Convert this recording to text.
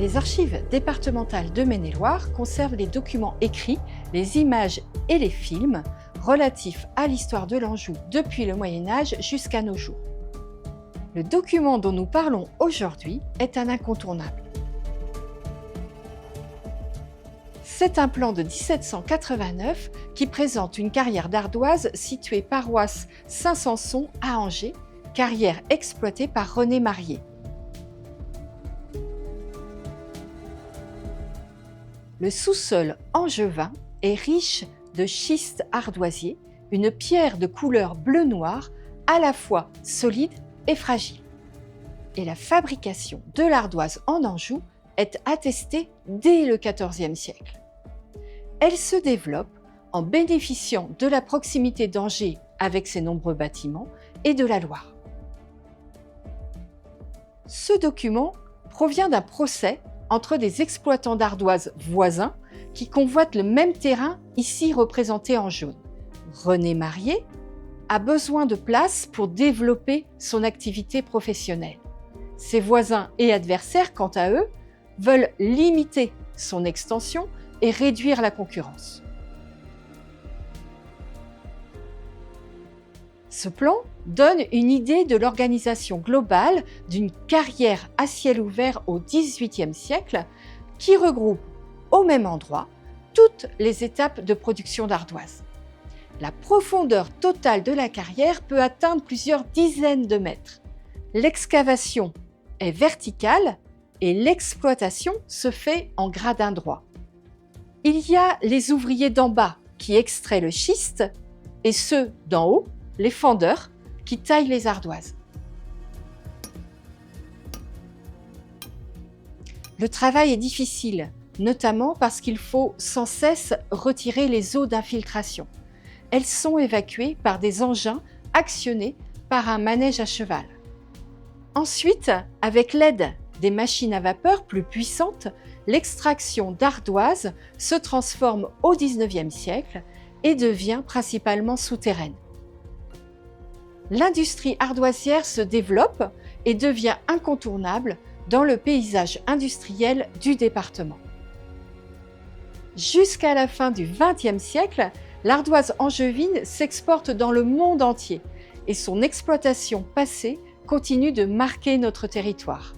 Les archives départementales de Maine-et-Loire conservent les documents écrits, les images et les films relatifs à l'histoire de l'Anjou depuis le Moyen-Âge jusqu'à nos jours. Le document dont nous parlons aujourd'hui est un incontournable. C'est un plan de 1789 qui présente une carrière d'ardoise située paroisse Saint-Samson à Angers, carrière exploitée par René Marié. Le sous-sol angevin est riche de schiste ardoisier, une pierre de couleur bleu-noir à la fois solide et fragile. Et la fabrication de l'ardoise en Anjou est attestée dès le XIVe siècle. Elle se développe en bénéficiant de la proximité d'Angers avec ses nombreux bâtiments et de la Loire. Ce document provient d'un procès entre des exploitants d'ardoise voisins qui convoitent le même terrain ici représenté en jaune. René Marié a besoin de place pour développer son activité professionnelle. Ses voisins et adversaires, quant à eux, veulent limiter son extension et réduire la concurrence. Ce plan donne une idée de l'organisation globale d'une carrière à ciel ouvert au XVIIIe siècle qui regroupe au même endroit toutes les étapes de production d'ardoise. La profondeur totale de la carrière peut atteindre plusieurs dizaines de mètres. L'excavation est verticale et l'exploitation se fait en gradin droit. Il y a les ouvriers d'en bas qui extraient le schiste et ceux d'en haut, les fendeurs, qui taillent les ardoises. Le travail est difficile, notamment parce qu'il faut sans cesse retirer les eaux d'infiltration. Elles sont évacuées par des engins actionnés par un manège à cheval. Ensuite, avec l'aide des machines à vapeur plus puissantes, l'extraction d'ardoise se transforme au XIXe siècle et devient principalement souterraine. L'industrie ardoisière se développe et devient incontournable dans le paysage industriel du département. Jusqu'à la fin du XXe siècle, l'ardoise angevine s'exporte dans le monde entier et son exploitation passée continue de marquer notre territoire.